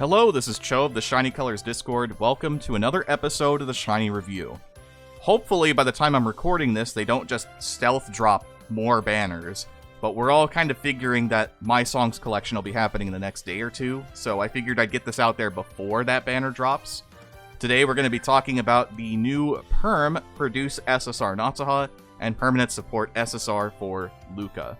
Hello, this is Cho of the Shiny Colors Discord. Welcome to another episode of the Shiny Review. Hopefully, by the time I'm recording this, they don't just stealth drop more banners, but we're all kind of figuring that my songs collection will be happening in the next day or two, so I figured I'd get this out there before that banner drops. Today, we're going to be talking about the new Perm Produce SSR Natsuha and Permanent Support SSR for Luca.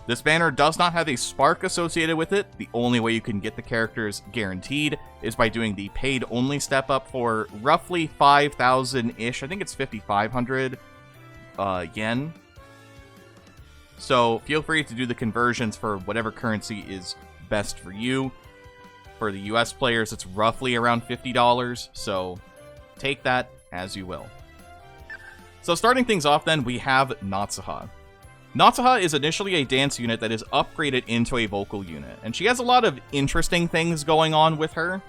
This banner does not have a spark associated with it. The only way you can get the characters guaranteed is by doing the paid only step up for roughly 5,000-ish. I think it's 5,500 yen. So feel free to do the conversions for whatever currency is best for you. For the US players, it's roughly around $50, so take that as you will. So starting things off then, we have Natsuha. Natsuha is initially a dance unit that is upgraded into a vocal unit, and she has a lot of interesting things going on with her,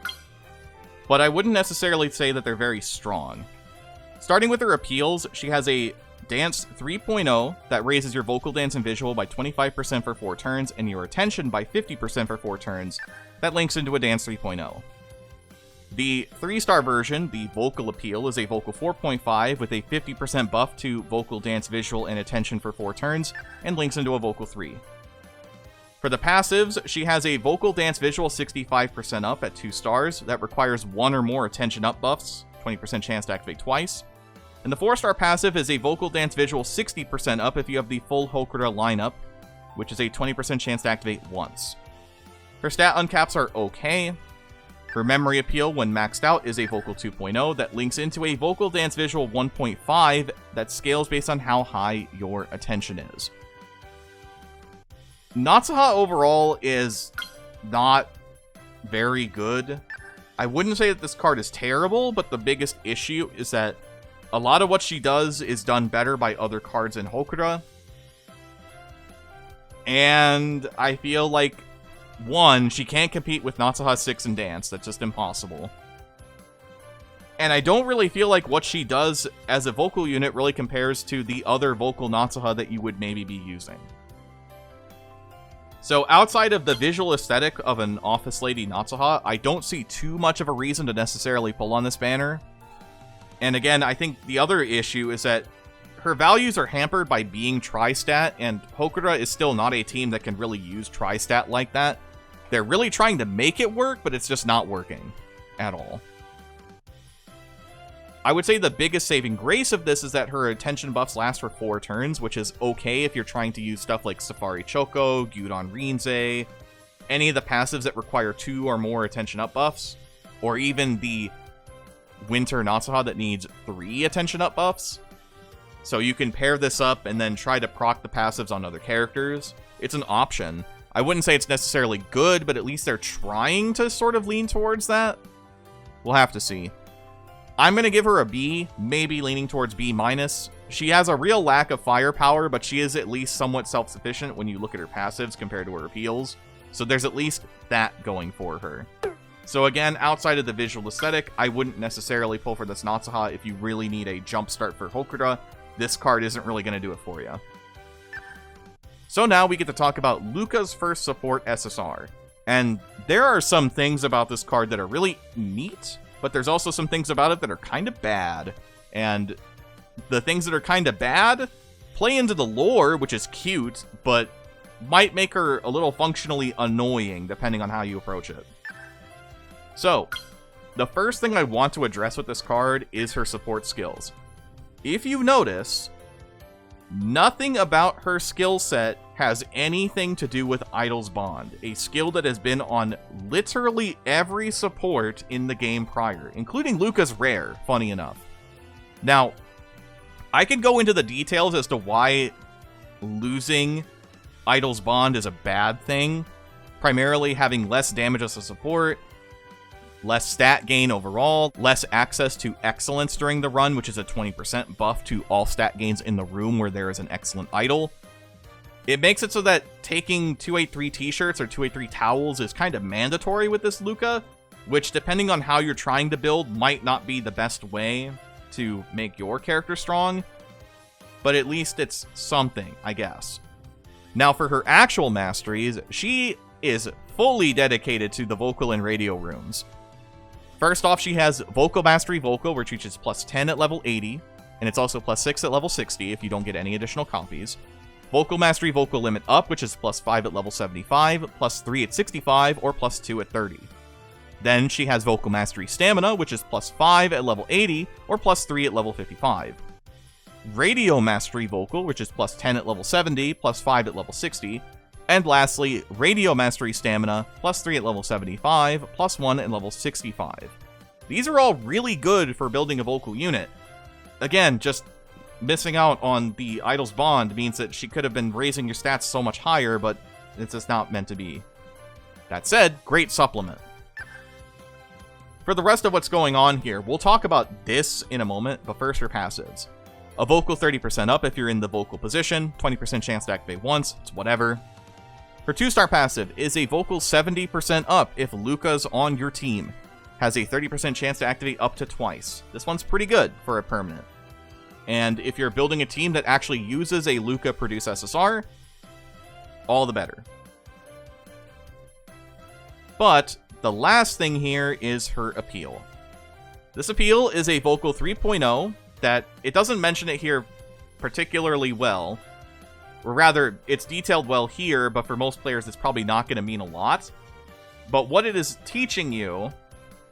but I wouldn't necessarily say that they're very strong. Starting with her appeals, she has a Dance 3.0 that raises your vocal dance and visual by 25% for 4 turns, and your attention by 50% for 4 turns. That links into a Dance 3.0. The 3-star version, the Vocal Appeal, is a Vocal 4.5 with a 50% buff to Vocal Dance Visual and Attention for 4 turns, and links into a Vocal 3. For the passives, she has a Vocal Dance Visual 65% up at 2 stars that requires 1 or more Attention up buffs, 20% chance to activate twice. And the 4-star passive is a Vocal Dance Visual 60% up if you have the full Hokura lineup, which is a 20% chance to activate once. Her stat uncaps are okay. Her Memory Appeal, when maxed out, is a Vocal 2.0 that links into a Vocal Dance Visual 1.5 that scales based on how high your attention is. Natsuha overall is not very good. I wouldn't say that this card is terrible, but the biggest issue is that a lot of what she does is done better by other cards in Hokura. And I feel like, one, she can't compete with Natsuha 6 in Dance. That's just impossible. And I don't really feel like what she does as a vocal unit really compares to the other vocal Natsuha that you would maybe be using. So outside of the visual aesthetic of an office lady Natsuha, I don't see too much of a reason to necessarily pull on this banner. And again, I think the other issue is that her values are hampered by being tri-stat, and Hokura is still not a team that can really use tri-stat like that. They're really trying to make it work, but it's just not working at all. I would say the biggest saving grace of this is that her attention buffs last for 4 turns, which is okay if you're trying to use stuff like Safari Choco, Gyudon Rinzai, any of the passives that require 2 or more attention up buffs, or even the Winter Natsuha that needs 3 attention up buffs. So you can pair this up and then try to proc the passives on other characters. It's an option. I wouldn't say it's necessarily good, but at least they're trying to sort of lean towards that. We'll have to see. I'm going to give her a B, maybe leaning towards B-. She has a real lack of firepower, but she is at least somewhat self-sufficient when you look at her passives compared to her appeals. So there's at least that going for her. So again, outside of the visual aesthetic, I wouldn't necessarily pull for this Natsuha if you really need a jumpstart for Hokura. This card isn't really going to do it for you. So now we get to talk about Luca's first support SSR. And there are some things about this card that are really neat, but there's also some things about it that are kind of bad. And the things that are kind of bad play into the lore, which is cute, but might make her a little functionally annoying depending on how you approach it. So, the first thing I want to address with this card is her support skills. If you notice, nothing about her skill set has anything to do with Idol's Bond, a skill that has been on literally every support in the game prior, including Luca's rare, funny enough. Now, I could go into the details as to why losing Idol's Bond is a bad thing, primarily having less damage as a support, less stat gain overall, less access to excellence during the run, which is a 20% buff to all stat gains in the room where there is an excellent idol. It makes it so that taking 283 t-shirts or 283 towels is kind of mandatory with this Luca, which depending on how you're trying to build might not be the best way to make your character strong, but at least it's something, I guess. Now for her actual masteries, she is fully dedicated to the vocal and radio runes. First off, she has Vocal Mastery Vocal, which reaches plus 10 at level 80, and it's also plus 6 at level 60 if you don't get any additional copies. Vocal Mastery Vocal Limit Up, which is plus 5 at level 75, plus 3 at 65, or plus 2 at 30. Then she has Vocal Mastery Stamina, which is plus 5 at level 80, or plus 3 at level 55. Radio Mastery Vocal, which is plus 10 at level 70, plus 5 at level 60. And lastly, Radio Mastery Stamina, plus 3 at level 75, plus 1 at level 65. These are all really good for building a vocal unit. Again, just missing out on the Idol's Bond means that she could have been raising your stats so much higher, but it's just not meant to be. That said, great supplement. For the rest of what's going on here, we'll talk about this in a moment, but first her passives. A vocal 30% up if you're in the vocal position, 20% chance to activate once, it's whatever. Her 2-star passive is a vocal 70% up if Luca's on your team. Has a 30% chance to activate up to twice. This one's pretty good for a permanent. And if you're building a team that actually uses a Luca produce SSR, all the better. But the last thing here is her appeal. This appeal is a vocal 3.0 that it doesn't mention it here particularly well. Or rather, it's detailed well here, but for most players, it's probably not going to mean a lot. But what it is teaching you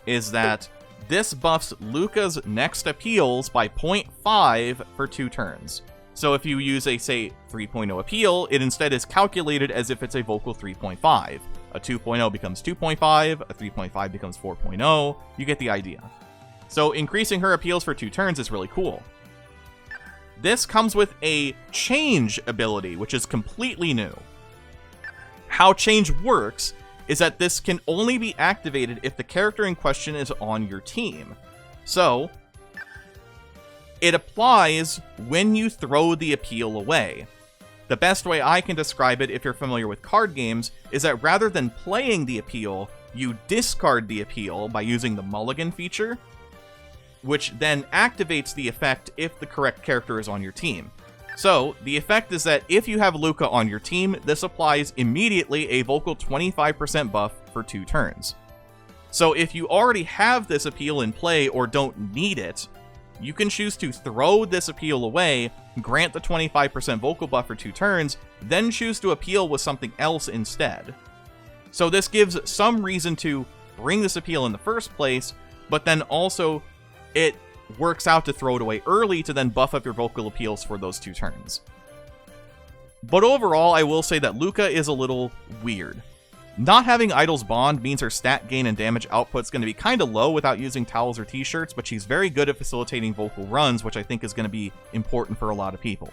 is that this buffs Luca's next appeals by 0.5 for 2 turns. So if you use a, say, 3.0 appeal, it instead is calculated as if it's a vocal 3.5. A 2.0 becomes 2.5, a 3.5 becomes 4.0, you get the idea. So increasing her appeals for 2 turns is really cool. This comes with a change ability, which is completely new. How change works is that this can only be activated if the character in question is on your team. So, it applies when you throw the appeal away. The best way I can describe it, if you're familiar with card games, is that rather than playing the appeal, you discard the appeal by using the mulligan feature, which then activates the effect if the correct character is on your team. So, the effect is that if you have Luca on your team, this applies immediately a vocal 25% buff for 2 turns. So if you already have this appeal in play or don't need it, you can choose to throw this appeal away, grant the 25% vocal buff for 2 turns, then choose to appeal with something else instead. So this gives some reason to bring this appeal in the first place, but then also it works out to throw it away early to then buff up your vocal appeals for those 2 turns. But overall, I will say that Luca is a little weird. Not having Idol's Bond means her stat gain and damage output is going to be kind of low without using towels or t-shirts, but she's very good at facilitating vocal runs, which I think is going to be important for a lot of people.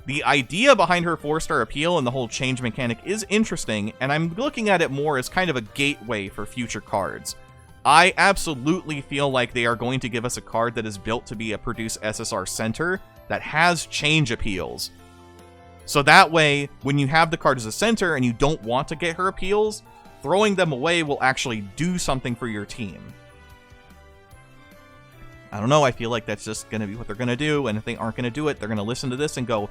The idea behind her 4-star appeal and the whole change mechanic is interesting, and I'm looking at it more as kind of a gateway for future cards. I absolutely feel like they are going to give us a card that is built to be a Produce SSR center that has change appeals. So that way, when you have the card as a center and you don't want to get her appeals, throwing them away will actually do something for your team. I don't know, I feel like that's just going to be what they're going to do, and if they aren't going to do it, they're going to listen to this and go,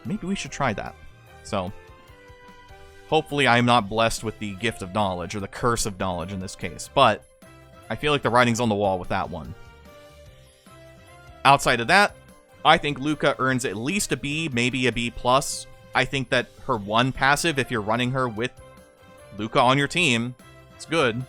maybe we should try that. So, hopefully I'm not blessed with the gift of knowledge, or the curse of knowledge in this case, but I feel like the writing's on the wall with that one. Outside of that, I think Luca earns at least a B, maybe a B+. I think that her 1 passive, if you're running her with Luca on your team, it's good.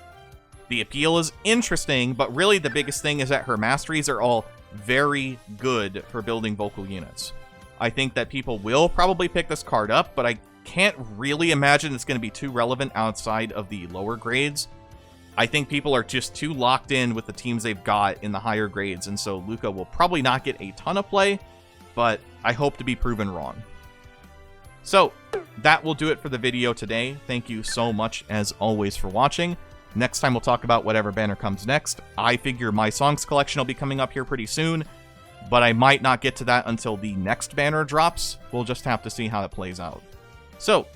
The appeal is interesting, but really the biggest thing is that her masteries are all very good for building vocal units. I think that people will probably pick this card up, but I can't really imagine it's going to be too relevant outside of the lower grades. I think people are just too locked in with the teams they've got in the higher grades, and so Luca will probably not get a ton of play, but I hope to be proven wrong. So, that will do it for the video today. Thank you so much, as always, for watching. Next time we'll talk about whatever banner comes next. I figure my songs collection will be coming up here pretty soon, but I might not get to that until the next banner drops. We'll just have to see how it plays out. So,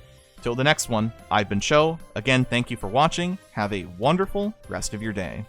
till the next one, I've been Cho. Again, thank you for watching. Have a wonderful rest of your day.